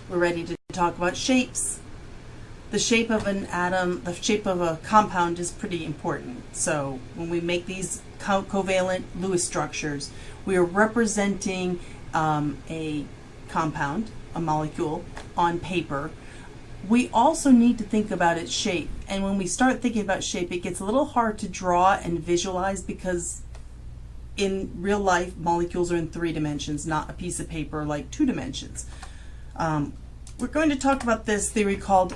We're ready to talk about shapes. The shape of an atom, the shape of a compound is pretty important. So when we make these covalent Lewis structures, we are representing a compound, a molecule, on paper. We also need to think about its shape. And when we start thinking about shape, it gets a little hard to draw and visualize because in real life, molecules are in 3 dimensions, not a piece of paper like 2 dimensions. We're going to talk about this theory called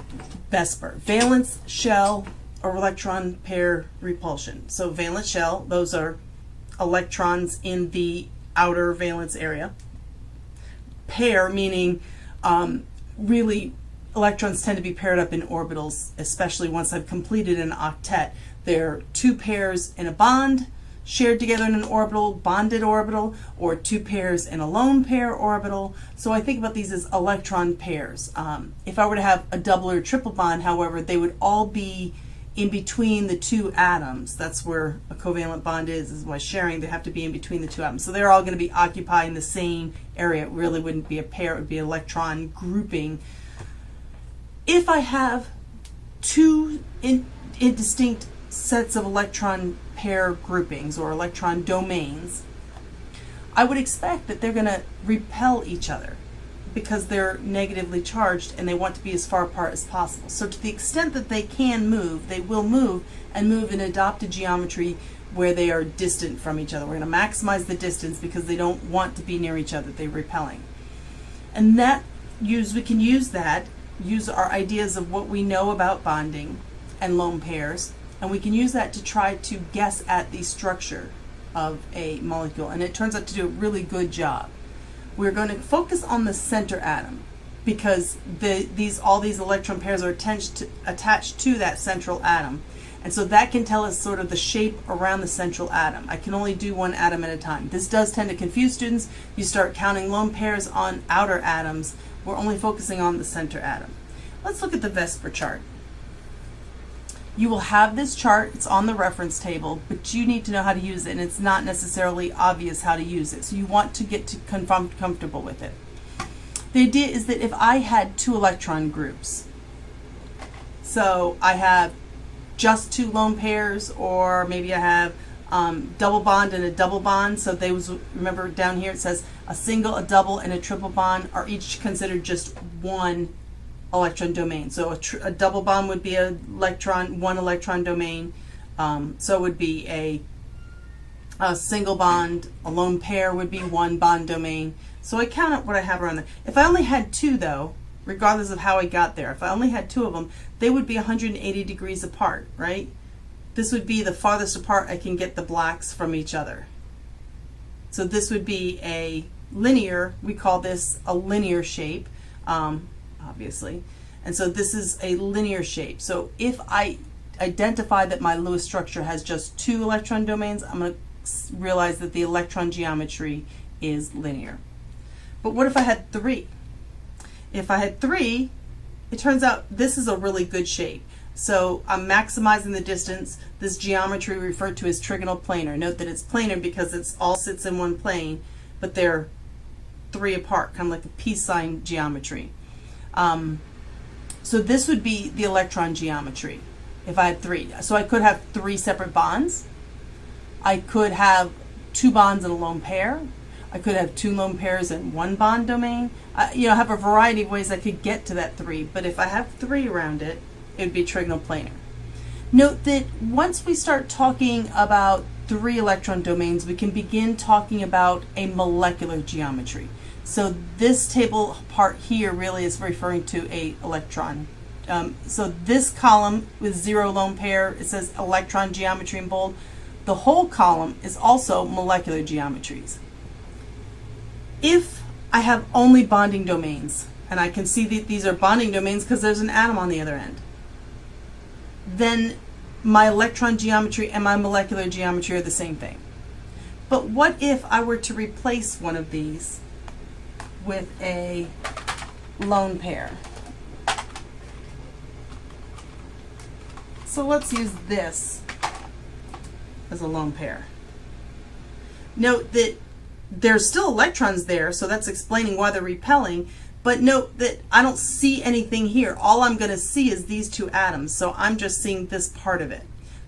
Vsepr, valence shell or electron pair repulsion. So valence shell, those are electrons in the outer valence area. Pair meaning really electrons tend to be paired up in orbitals, especially once I've completed an octet. They're 2 pairs in a bond, shared together in an orbital, bonded orbital, or 2 pairs in a lone pair orbital. So I think about these as electron pairs. If I were to have a double or triple bond, however, they would all be in between the 2 atoms. That's where a covalent bond is why sharing, they have to be in between the 2 atoms. So they're all going to be occupying the same area. It really wouldn't be a pair, it would be electron grouping. If I have 2 distinct sets of electron pair groupings or electron domains, I would expect that they're going to repel each other because they're negatively charged and they want to be as far apart as possible. So to the extent that they can move, they will move and move in adopted geometry where they are distant from each other. We're going to maximize the distance because they don't want to be near each other, they're repelling. And we can use our ideas of what we know about bonding and lone pairs, and we can use that to try to guess at the structure of a molecule, and it turns out to do a really good job. We're going to focus on the center atom because all these electron pairs are attached to that central atom, and so that can tell us sort of the shape around the central atom. I can only do 1 atom at a time. This does tend to confuse students. You start counting lone pairs on outer atoms. We're only focusing on the center atom. Let's look at the Vsepr chart. You will have this chart, it's on the reference table, but you need to know how to use it, and it's not necessarily obvious how to use it, so you want to get comfortable with it. The idea is that if I had 2 electron groups, so I have just 2 lone pairs, or maybe I have double bond and a double bond, so remember down here it says a single, a double, and a triple bond are each considered just 1 electron domain. So a double bond would be one electron domain. So it would be a single bond. A lone pair would be 1 bond domain. So I count up what I have around there. If I only had 2 though, regardless of how I got there, if I only had 2 of them, they would be 180 degrees apart, right? This would be the farthest apart I can get the blacks from each other. So this would be a linear, we call this a linear shape. Obviously. And so this is a linear shape. So if I identify that my Lewis structure has just 2 electron domains, I'm going to realize that the electron geometry is linear. But what if I had 3? If I had 3, it turns out this is a really good shape. So I'm maximizing the distance. This geometry referred to as trigonal planar. Note that it's planar because it all sits in one plane, but they're 3 apart, kind of like a peace sign geometry. So this would be the electron geometry if I had 3. So I could have 3 separate bonds. I could have 2 bonds in a lone pair. I could have 2 lone pairs in 1 bond domain. I have a variety of ways I could get to that 3, but if I have 3 around it, it would be trigonal planar. Note that once we start talking about 3 electron domains, we can begin talking about a molecular geometry. So this table part here really is referring to a electron. So this column with 0 lone pair, it says electron geometry in bold. The whole column is also molecular geometries. If I have only bonding domains, and I can see that these are bonding domains because there's an atom on the other end, then my electron geometry and my molecular geometry are the same thing. But what if I were to replace one of these with a lone pair? So let's use this as a lone pair. Note that there's still electrons there, so that's explaining why they're repelling, But note that I don't see anything here. All I'm going to see is these two atoms, so I'm just seeing this part of it.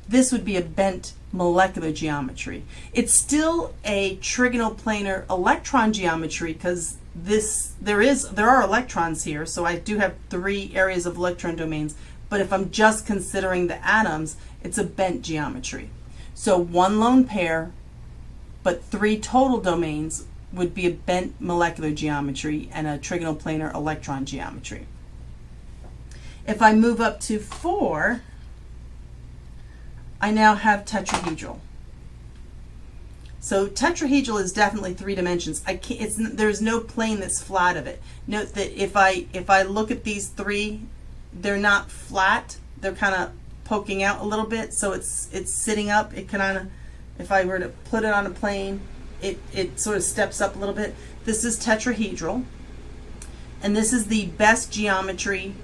This would be a bent molecular geometry. It's still a trigonal planar electron geometry because there are electrons here, so I do have 3 areas of electron domains, but if I'm just considering the atoms, it's a bent geometry. So 1 lone pair, but 3 total domains would be a bent molecular geometry and a trigonal planar electron geometry. If I move up to 4, I now have tetrahedral. So tetrahedral is definitely 3 dimensions. There's no plane that's flat of it. Note that if I look at these 3, they're not flat. They're kind of poking out a little bit, so it's sitting up. It can, if I were to put it on a plane, it sort of steps up a little bit. This is tetrahedral, and this is the best geometry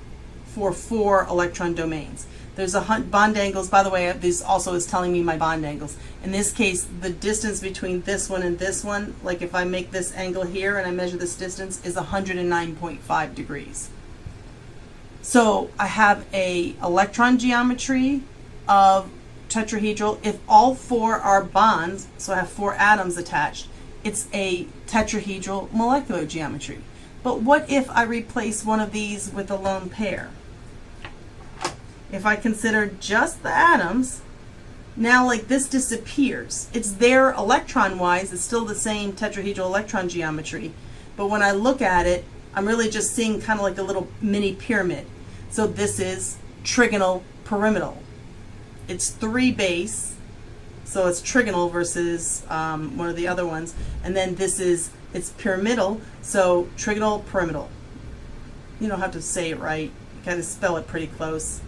for 4 electron domains. There's bond angles, by the way, this also is telling me my bond angles. In this case, the distance between this one and this one, like if I make this angle here and I measure this distance, is 109.5 degrees. So I have a electron geometry of tetrahedral. If all 4 are bonds, so I have 4 atoms attached, it's a tetrahedral molecular geometry. But what if I replace one of these with a lone pair? If I consider just the atoms, now like this disappears. It's there electron-wise, it's still the same tetrahedral electron geometry, but when I look at it, I'm really just seeing kind of like a little mini pyramid. So this is trigonal pyramidal. It's 3 base, so it's trigonal versus one of the other ones. And then it's pyramidal, so trigonal pyramidal. You don't have to say it right. You got to spell it pretty close.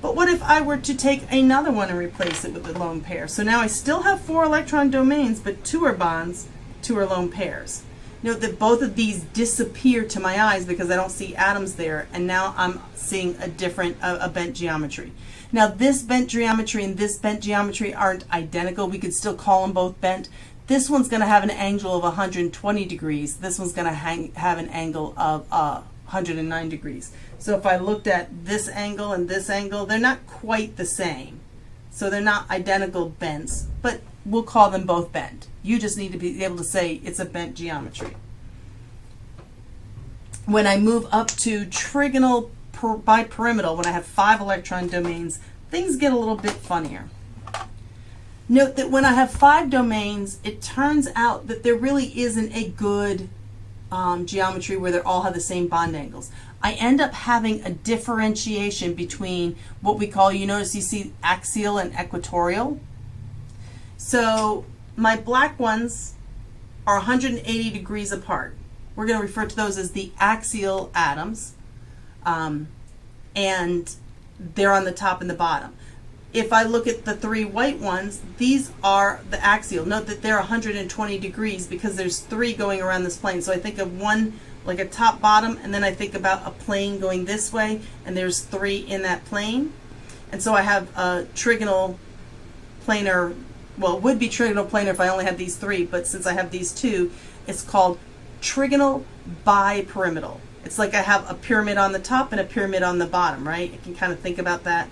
But what if I were to take another one and replace it with a lone pair? So now I still have 4 electron domains, but 2 are bonds, 2 are lone pairs. Note that both of these disappear to my eyes because I don't see atoms there, and now I'm seeing a bent geometry. Now this bent geometry and this bent geometry aren't identical. We could still call them both bent. This one's going to have an angle of 120 degrees. This one's going to have an angle of 109 degrees. So if I looked at this angle and this angle, they're not quite the same. So they're not identical bents, but we'll call them both bent. You just need to be able to say it's a bent geometry. When I move up to trigonal bipyramidal, when I have 5 electron domains, things get a little bit funnier. Note that when I have 5 domains, it turns out that there really isn't a good geometry where they all have the same bond angles. I end up having a differentiation between what we call, you notice you see axial and equatorial. So my black ones are 180 degrees apart. We're going to refer to those as the axial atoms, and they're on the top and the bottom. If I look at the 3 white ones, these are the axial. Note that they're 120 degrees because there's 3 going around this plane. So I think of one like a top bottom, and then I think about a plane going this way, and there's 3 in that plane. And so I have a trigonal planar, well, it would be trigonal planar if I only had these 3, but since I have these 2, it's called trigonal bipyramidal. It's like I have a pyramid on the top and a pyramid on the bottom, right? You can kind of think about that.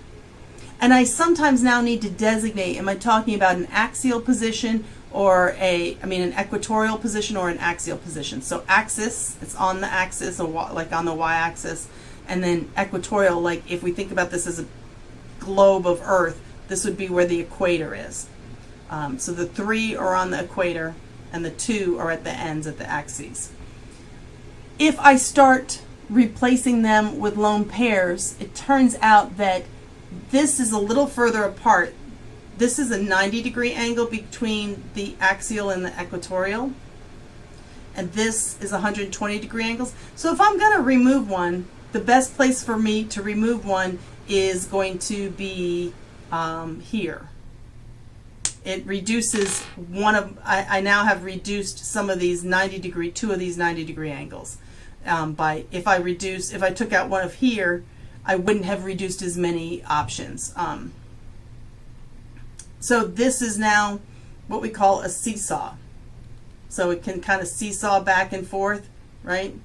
And I sometimes now need to designate, am I talking about an axial position or an equatorial position or an axial position? So axis, it's on the axis, or like on the y-axis, and then equatorial, like if we think about this as a globe of Earth, this would be where the equator is. So the 3 are on the equator, and the 2 are at the ends, at the axes. If I start replacing them with lone pairs, it turns out that this is a little further apart. This is a 90-degree angle between the axial and the equatorial, and this is 120-degree angles. So if I'm going to remove one, the best place for me to remove one is going to be here. It reduces I now have reduced some of these 90-degree, 2 of these 90-degree angles. If I took out one of here, I wouldn't have reduced as many options. So this is now what we call a seesaw. So it can kind of seesaw back and forth, right?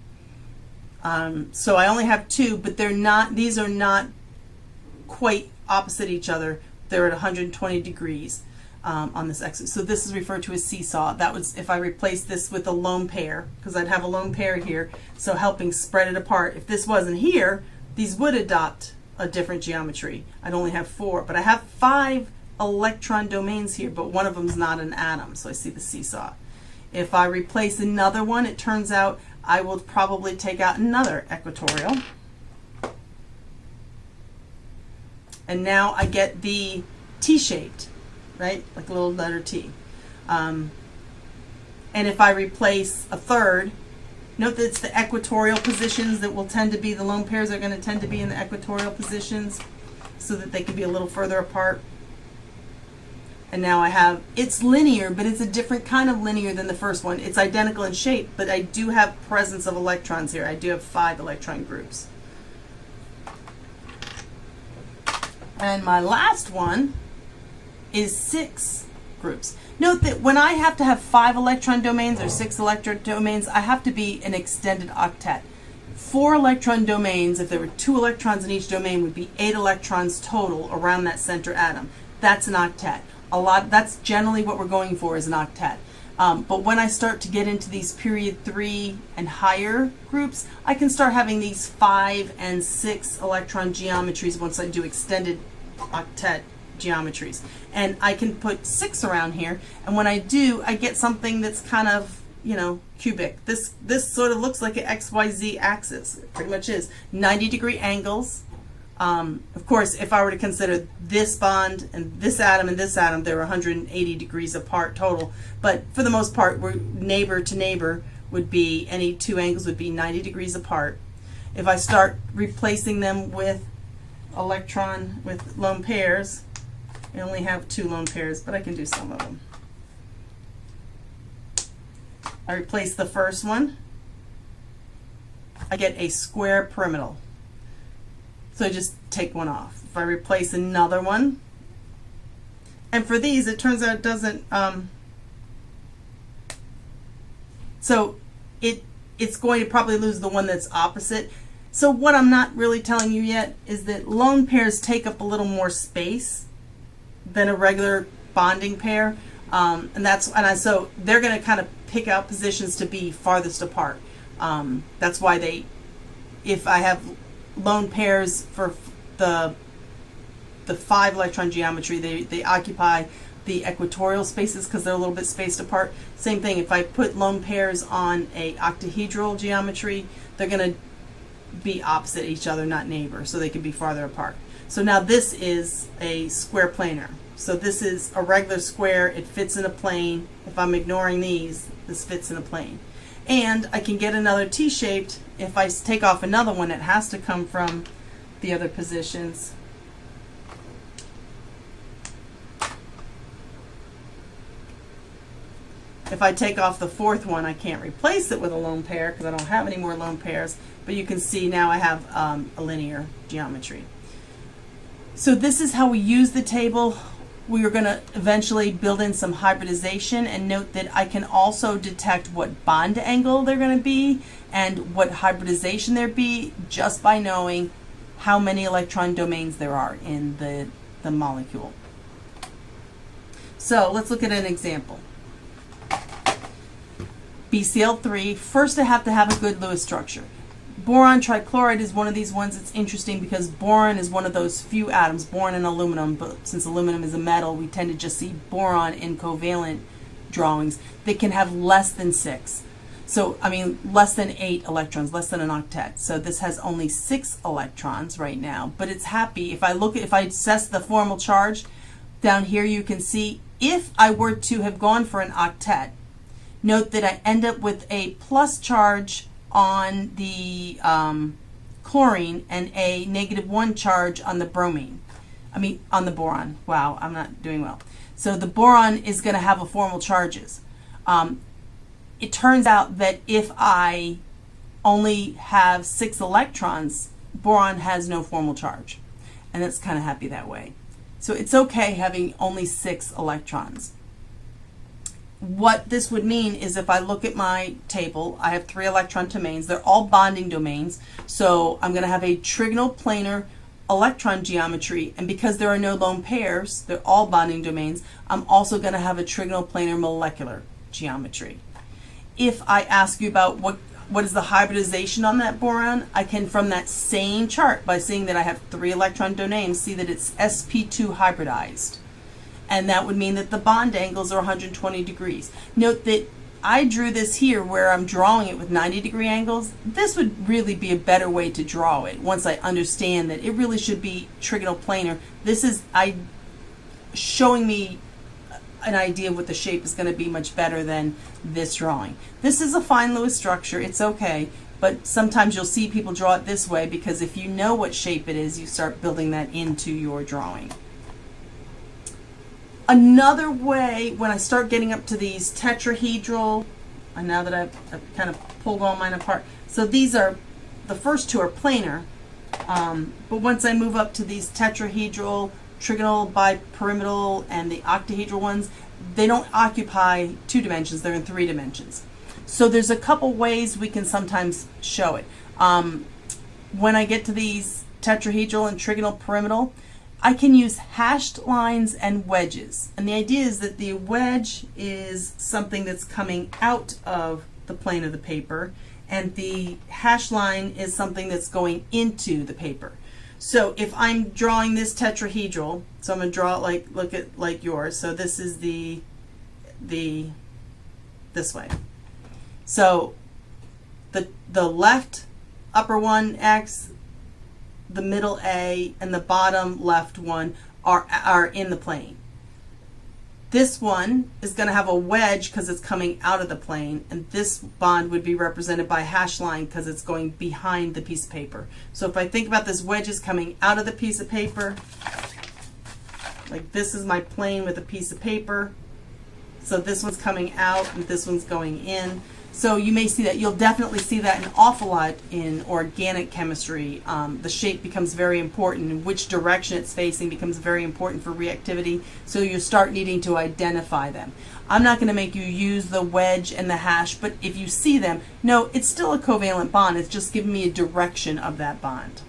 So I only have two, but they're not, these are not quite opposite each other. They're at 120 degrees on this axis. So this is referred to as seesaw. That was if I replaced this with a lone pair, because I'd have a lone pair here, so helping spread it apart. If this wasn't here, these would adopt a different geometry. I'd only have 4, but I have 5 electron domains here, but one of them is not an atom, so I see the seesaw. If I replace another one, it turns out I will probably take out another equatorial. And now I get the T-shaped, right? Like a little letter T. And if I replace a third, note that it's the equatorial positions that will tend to be, the lone pairs are going to tend to be in the equatorial positions so that they can be a little further apart. And now I have, it's linear, but it's a different kind of linear than the first one. It's identical in shape, but I do have presence of electrons here. I do have 5 electron groups. And my last one is 6 groups. Note that when I have to have 5 electron domains or 6 electron domains, I have to be an extended octet. 4 electron domains, if there were 2 electrons in each domain, would be 8 electrons total around that center atom. That's an octet. That's generally what we're going for, is an octet. But when I start to get into these period 3 and higher groups, I can start having these 5 and 6 electron geometries once I do extended octet geometries. And I can put 6 around here, and when I do, I get something that's kind of, you know, cubic. This sort of looks like an XYZ axis. It pretty much is. 90-degree angles. Of course, if I were to consider this bond and this atom, they're 180 degrees apart total. But for the most part, we're neighbor to neighbor would be, any 2 angles would be 90 degrees apart. If I start replacing them with lone pairs, I only have 2 lone pairs, but I can do some of them. I replace the first one, I get a square pyramidal. So I just take one off. If I replace another one, and for these, it turns out it doesn't, so it's going to probably lose the one that's opposite. So what I'm not really telling you yet is that lone pairs take up a little more space than a regular bonding pair, so they're going to kind of pick out positions to be farthest apart. That's why if I have lone pairs for the 5 electron geometry, they occupy the equatorial spaces because they're a little bit spaced apart. Same thing, if I put lone pairs on a octahedral geometry, they're going to be opposite each other, not neighbor, so they can be farther apart. So now this is a square planar. So this is a regular square, it fits in a plane. If I'm ignoring these, this fits in a plane. And I can get another T-shaped. If I take off another one, it has to come from the other positions. If I take off the 4th one, I can't replace it with a lone pair because I don't have any more lone pairs, but you can see now I have a linear geometry. So this is how we use the table. We are going to eventually build in some hybridization, and note that I can also detect what bond angle they're going to be and what hybridization there be just by knowing how many electron domains there are in the molecule. So let's look at an example. BCl3, first I have to have a good Lewis structure. Boron trichloride is one of these ones that's interesting because boron is one of those few atoms, boron and aluminum, but since aluminum is a metal, we tend to just see boron in covalent drawings. They can have less than 6. So, I mean, less than 8 electrons, less than an octet. So this has only 6 electrons right now, but it's happy. If I assess the formal charge, down here you can see if I were to have gone for an octet, note that I end up with a plus charge on the chlorine and a -1 charge on the bromine. On the boron. Wow, I'm not doing well. So the boron is going to have a formal charges. It turns out that if I only have 6 electrons, boron has no formal charge. And it's kind of happy that way. So it's okay having only 6 electrons. what this would mean is if I look at my table, I have 3 electron domains. They're all bonding domains. So I'm going to have a trigonal planar electron geometry, and because there are no lone pairs, they're all bonding domains, I'm also going to have a trigonal planar molecular geometry. If I ask you about what is the hybridization on that boron, I can, from that same chart, by seeing that I have 3 electron domains, see that it's sp2 hybridized. And that would mean that the bond angles are 120 degrees. Note that I drew this here where I'm drawing it with 90-degree angles. This would really be a better way to draw it once I understand that it really should be trigonal planar. This is showing me an idea of what the shape is going to be much better than this drawing. This is a fine Lewis structure. It's okay. But sometimes you'll see people draw it this way because if you know what shape it is, you start building that into your drawing. Another way, when I start getting up to these tetrahedral, and now that I've kind of pulled all mine apart, so these are, the first 2 are planar, but once I move up to these tetrahedral, trigonal, bipyramidal, and the octahedral ones, they don't occupy 2 dimensions, they're in 3 dimensions. So there's a couple ways we can sometimes show it. When I get to these tetrahedral and trigonal pyramidal, I can use hashed lines and wedges. And the idea is that the wedge is something that's coming out of the plane of the paper, and the hash line is something that's going into the paper. So if I'm drawing this tetrahedral, so I'm going to draw it like yours. So this is this way. So the left upper one X, the middle A, and the bottom left one are in the plane. This one is going to have a wedge because it's coming out of the plane, and this bond would be represented by a hash line because it's going behind the piece of paper. So if I think about this wedge is coming out of the piece of paper, like this is my plane with a piece of paper, so this one's coming out and this one's going in. So you may see that. You'll definitely see that an awful lot in organic chemistry. The shape becomes very important, and which direction it's facing becomes very important for reactivity. So you start needing to identify them. I'm not going to make you use the wedge and the hash, but if you see them, no, it's still a covalent bond. It's just giving me a direction of that bond.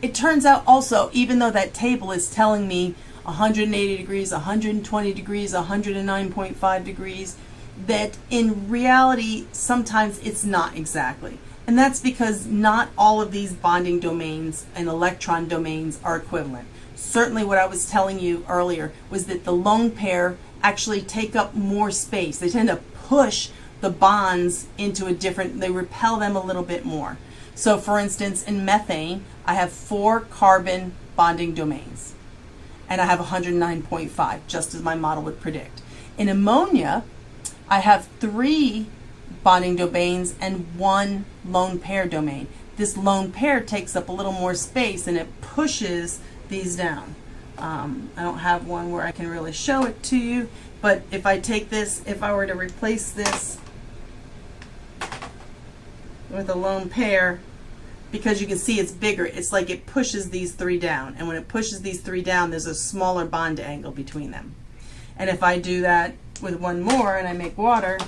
It turns out also, even though that table is telling me 180 degrees, 120 degrees, 109.5 degrees, that in reality sometimes it's not exactly. And that's because not all of these bonding domains and electron domains are equivalent. Certainly what I was telling you earlier was that the lone pair actually take up more space. They tend to push the bonds into a different, they repel them a little bit more. So for instance, in methane, I have 4 carbon bonding domains, and I have 109.5, just as my model would predict. In ammonia, I have 3 bonding domains and 1 lone pair domain. This lone pair takes up a little more space and it pushes these down. I don't have one where I can really show it to you, but if I take this, if I were to replace this with a lone pair, because you can see it's bigger, it's like it pushes these 3 down, and when it pushes these 3 down, there's a smaller bond angle between them. And if I do that with one more and I make water,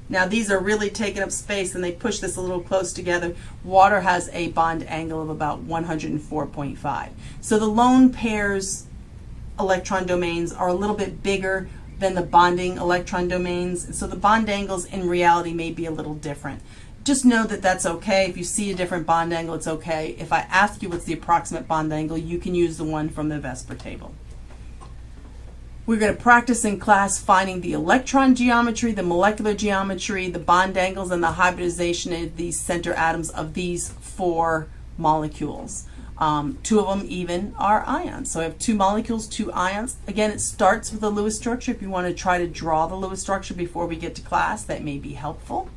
now these are really taking up space and they push this a little close together. Water has a bond angle of about 104.5. So the lone pairs electron domains are a little bit bigger than the bonding electron domains, and so the bond angles in reality may be a little different. Just know that that's okay. If you see a different bond angle, it's okay. If I ask you what's the approximate bond angle, you can use the one from the Vsepr table. We're going to practice in class finding the electron geometry, the molecular geometry, the bond angles, and the hybridization of these center atoms of these 4 molecules. 2 of them even are ions. So I have 2 molecules, 2 ions. Again, it starts with a Lewis structure. If you want to try to draw the Lewis structure before we get to class, that may be helpful.